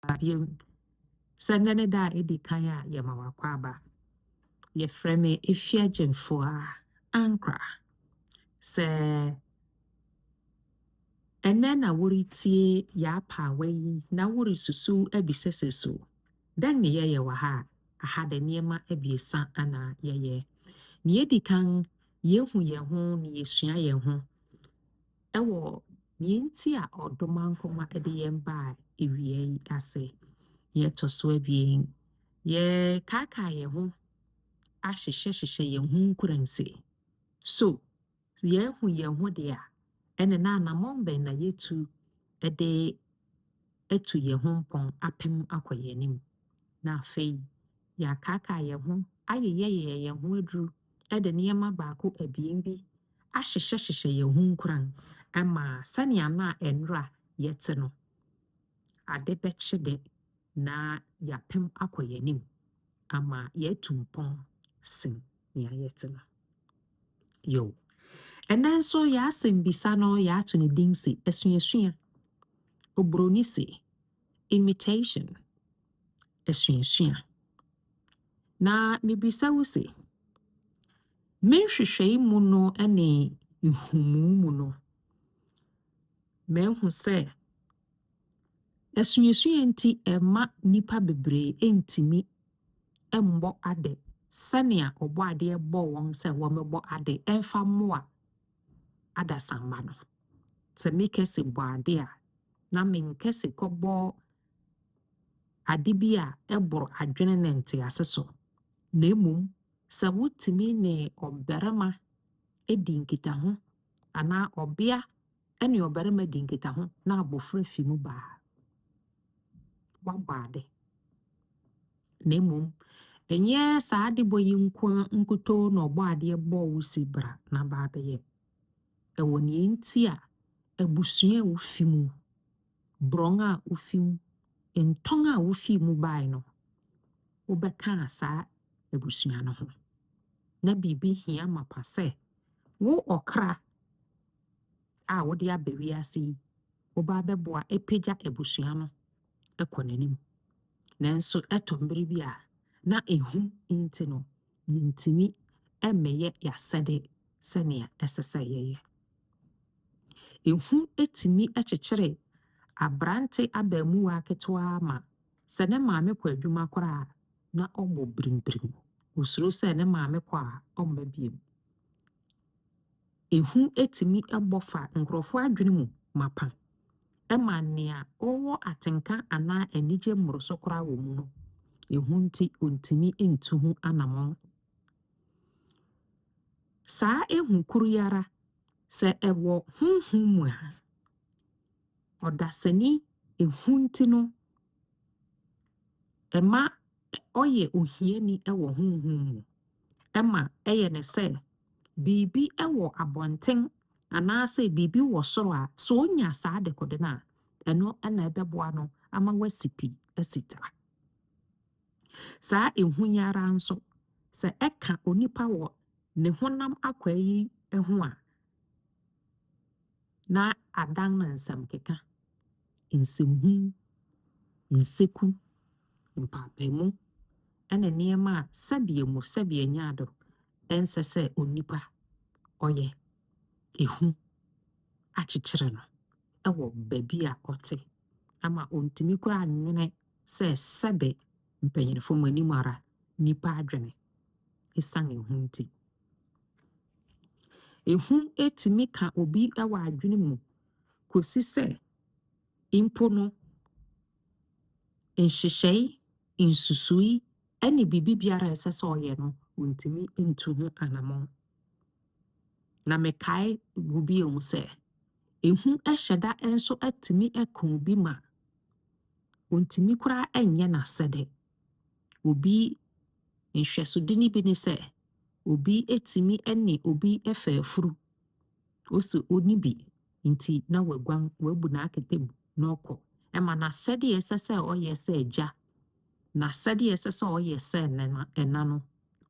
Abiem. Sendene da edi kan a yema wakwa aba. Ye frame Ifia Jemfoa Ankra. Se ene na wori tie ya pa wayi na wori susu ebisese so. Dan ne ye waha aha de niema ebiesa ana ye. Ni edi kan yehu ye ho ni yesua ye ho. Ewo yenti a odomankoma ede yemba ewie yi ase. Ye toso ebien. Ye kaka ye ho ahyehyehye ye ho nkuranse. So, ye hu ye ho de a ene na anamombe na yetu ede etu ye ho mpon apem akoye nim. Na afei ya kaka ye ho ayeye ye ho aduru ede niema baako ebien bi ahyehyehye ye ho nkuran ama sania na enra yete no ade beche de na ya pem akoye nim ama yetu mpon sin ya yete na. Yo. And then so ya sembisa no ya to ne din se esuasua. Obroni se imitation esuasua. Na mebisa wo se menhwehwei mu no ene ihumu mu no. Menhu se esuasua nti ema nipa bebre entimi embo ade sania obo ade ebo won se wo mebo ade emfa moa adasamba no. Se mekese bo ade a na menkese kobo ade bi a eboro adwene ne nte aseso. Na emum se wutimi ne oberema edi nkita ho ana obia ene oberema di nkita ho na abofra fi mu ba. Wabɔ ade. Na emum enye sa ade boyi nkuto na obo ade ebo wo si bra na ba beye. Ewo ne nti a abusua wo fi mu. Bron a wo fi mu. Nton a wo fi mu bai no. Wo beka asa abusua no ho. Na bibi hia mapa se wo okra a wo de abewi ase wo ba beboa epeja abusua no ekonenim. Nanso etombere bi a na ehu nti no yintimi emeye yasede senia esese yeye. Ehu etimi echechere abrante abamu aketewa ma se ne maame kwa adwuma kora na obo brimbrim. Usuro se ne maame kwa omba biem. Ehu etimi ebofa nkrofo adwene mu mapa. Ema nea owo atenka ana enije mmoroso kora wo mu no. Ehu nti ontimi entuhu anamon. Saa ehu kuru yara se ewo hunhun mu ha. Odasani ehu nti no ema oye ohiani ewo hunhun mu. Ema eye ne se bibi ewo abonten anase bibi wo soro a so onya saa de kode na eno na ebeboa no ama wasipi asita. Saa ehu yara nso se eka onipa wo ne honam akwayi ehu a na adan na nsam keka. Nsemhu, nseku, mpapemu ene niema sabie nyado ensese onipa oye ehu achichere no ewo babi a ote ama ontimi kura nwene se sebe mpanyinfo manim ara nipa adwene esan ehu nti. Ehu etimi ka obi ewa adwene mu kosi se impo no nhyehyei nsusui ene bibi biara esese oye no ontimi entuhu anamon. Na mekai gubi omu se ehu ehyeda enso etimi ekon obi ma ontimi kura enye na sede. Obi nhwesodini bi ne se obi etimi ene obi efafuru. Oso oni bi nti na wagwan wabu na aketem na oko. Ema na sede esese oye se eja. Na sede esese oye se enano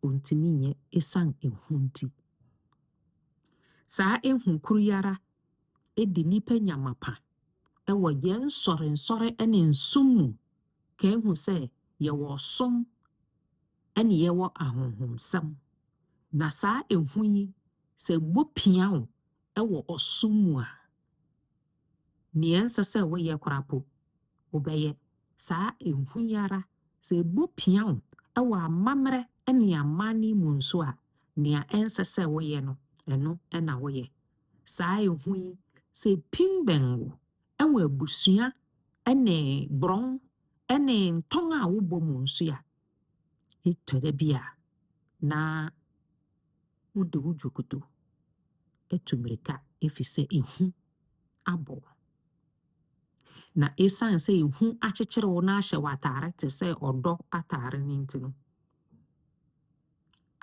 ontimi nye esan ehu nti. Saa ehu kuru yara edi nipa nyamapa ewo yen sore ene nsumu ka ehu sɛ yɛwɔ som ɛne yɛwɔ ahonhomsɛm. Na saa ehu yi sɛ bɔ pia wo ɛwɔ ɔsom mu a, nea ɛnsɛ sɛ woyɛ koraa po wobɛyɛ. Saa ehu yi ara sɛ ɛbɔ pia wo ɛwɔ amammerɛ ɛne amanne mu nso a, nea ɛnsɛ sɛ woyɛ no ɛno ɛna woyɛ. Saa ehu yi sɛ ɛpim bɛn wo ɛwɔ abusua ɛne borɔn ɛne ntɔn a wobɔ mu nso a, ɛtɔ da bi a na wode wo dwokoto atu mmirika ɛfiri sɛ ehu abɔ wo. Na ɛsiane sɛ ehu akyekyere wo na ahyɛ wo atare te sɛ ɔdɔ atare no nti no,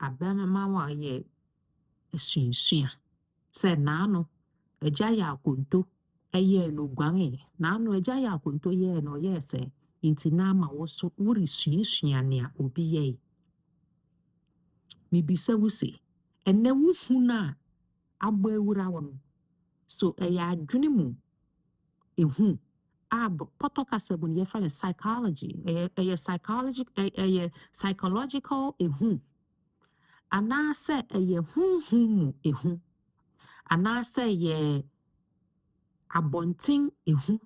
abɛma wo a yɛ asunsua sɛ naano agya yɛ akonto ɛyɛɛ no oguanee, naano agya yɛ akonto yɛɛ no ɔyɛɛ sɛ, nti na ama wo so woresuasua nea obi yɛe. Mebisa wo se, ɛnnɛ wohu no a abɔ awura wo no, so ɛyɛ adwene mu ehu a pɔtɔ kasa mu no yɛfrɛ no psychology, ɛyɛ psychological ehu, anaasɛ ɛyɛ honhom mu ehu, anaasɛ ɛyɛ abɔnten ehu,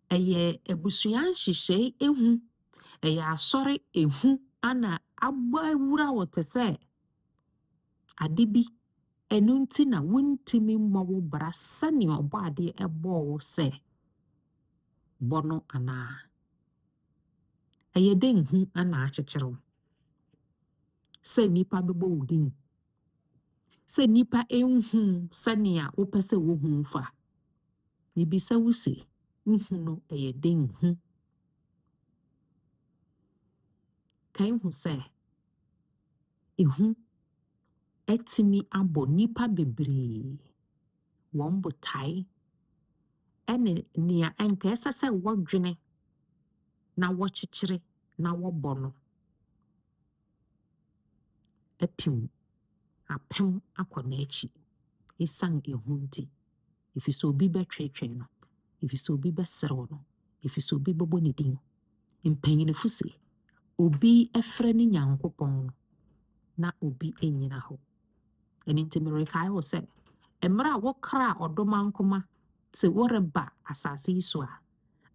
ɛyɛ abusua nhyehyɛe ehu, ɛyɛ asɔre ehu ana abɔ awura wo te sɛ ade bi. Ɛno nti na wontimi mmɔ wo bra sɛnea ɔbɔ adeɛ ɛbɔɔ wo sɛ bɔ no anaa. Ɛyɛ dɛ nhu ana akyekyere wo sɛ nnipa bɛbɔ wo din, sɛ nnipa ɛnhu sɛnea wopɛ sɛ wohu fa. Mebisa wo se, nhu no ɛyɛ dɛ nhu. Ka ihu sɛ ehu ɛtumi abɔ nnipa bebree wɔn botae ɛne nea ɛnka ɛsɛ sɛ wɔdwene na wɔkyekyere na wɔbɔ no apim apem akɔ n'akyi ɛsiane ehu nti. Ɛfiri sɛ obi bɛtwetwe no, ɛfiri sɛ obi bɛserew no, ɛfiri sɛ obi bɛbɔ ne din. Mpanyinifo se obi ɛfrɛ ne Nyankopɔn no na obi ɛnyina hɔ. Ɛno nti merekae wo sɛ mmerɛ a wokraa ɔdɔmankoma sɛ woreba asase yi so a,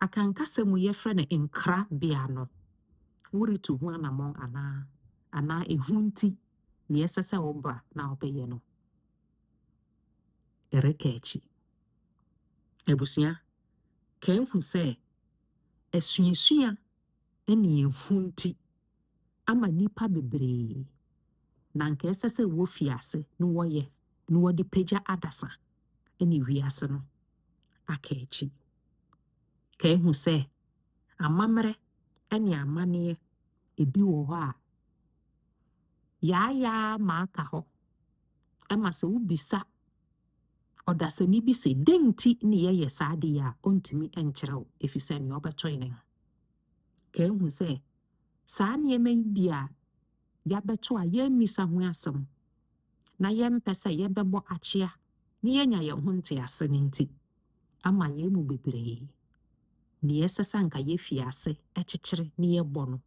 akankasɛm mu yɛfrɛ no nkrabea no, woretu ho anammɔn anaa ehu nti nea ɛsɛ sɛ woba na wobɛyɛ no ɛreka akyi. Abusua, ka ehu sɛ asuasua ɛne ehu nti ama nnipa bebree na nka ɛsɛ sɛ wofi ase na wɔyɛ na wɔde pagya adasa ɛne wiase no aka akyi. Ka ehu sɛ amammerɛ ɛne amanneɛ ebi wɔ hɔ a yaayaa ma aka hɔ ɛma sɛ wobisa ɔdasani bi sɛ dɛn nti ne yɛyɛ saa de a ɔntumi ɛnkyerɛ wo ɛfiri sɛ nea ɔbɛtoe ne ho. Ka ehu sɛ saa nneɛma yi bi a yɛabɛto a yɛmmisa ho asɛm na yɛmpɛ sɛ yɛbɛbɔ akyea na yɛnya yɛn ho ntease no nti ama yɛn mu bebree nea ɛsɛ sɛ anka yɛfi ase ɛkyekyere na yɛbɔ no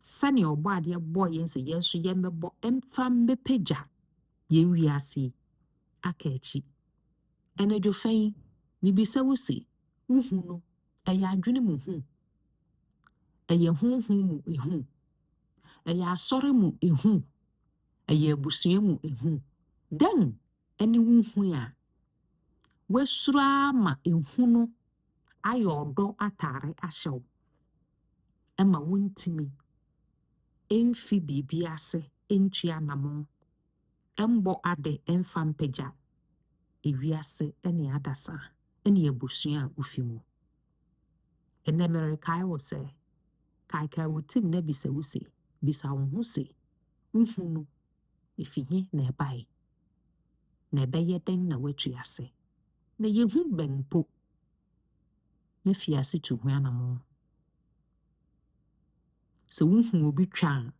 sɛnea ɔbɔ adeɛ bɔɔ yɛn sɛ yɛn nso yɛmmɛbɔ ɛmfa mmɛpagya yɛn wiase yi aka akyi. Anadwo fa yi, mebisa wo se, wohu no ɛyɛ adwene mu hu, ɛyɛ honhom mu ehu, ɛyɛ asɔre mu ehu, ɛyɛ abusua mu ehu. Dɛn ɛne wo hu a wasuro ama ehu no ayɛ ɔdɔ atare ahyɛ wo ɛma wontimi ɛmfi biribi ase ɛntua anammɔn ɛmbɔ ade ɛmfa mpagya ewiase ɛne adasa ɛne abusua a wofi mu. Ɛnnɛ merekae wo sɛ kaekae wo tim na bisa wo se, bisa wo ho se, wohu no ɛfi he na ɛbae, na ɛbɛyɛ dɛn na watu ase, na yɛhu bɛn mpo na fi ase tu ho anammɔn. Sɛ wohu obi twa a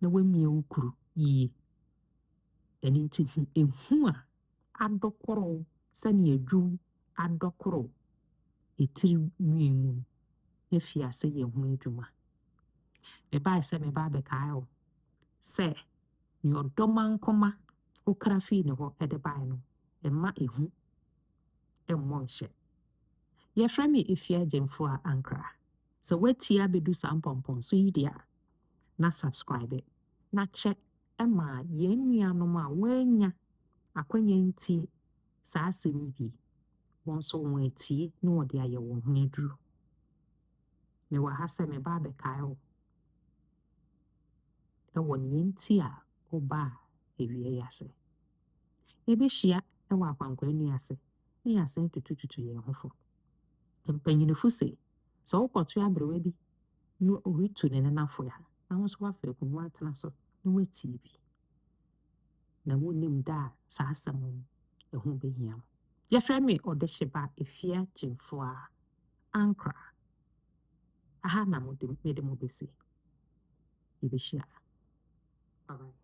na wamia wo kuru yie. Ɛno nti hu ehu a adɔkɔrɔ sɛnea adwum adɔkɔrɔ ɛtiri nwii mu efi ase yɛ ho adwuma mebae sɛ meba abɛkae wo sɛ nea ɔdɔma nkɔma wokra fii ne hɔ de bae no ɛma ehu mmɔ nhyɛ yɛfrɛ me Efia Agyemfo a Ankra sɛ woatie abɛdu saa mpɔmpɔnso yi deɛ a na subscribe na kyɛ ma yɛn nuanom a wɔanya akwanya ntie saa asɛm yi bi wɔn nso wɔn atie na wɔde ayɛ wɔn ho aduru mewɔ ha sɛ meba abɛkae wo ɛwɔ nea nti a wobaa awie yi ase yɛbɛhyia ɛwɔ akwankwanni ase na yɛasɛm tutututu yɛn ho fo mpanyinifo se sɛ wokɔto aberewa bi na ɔretu ne nenafo a na wo nso woafa akonnwa atena so na woatie bi na wonnim da a saa asɛm no ɛho bɛhia wo yɛfrɛ me Ɔdehye Efia Agyemfo a Ankra aha na mede mo bɛsi yɛbɛhyia bye bye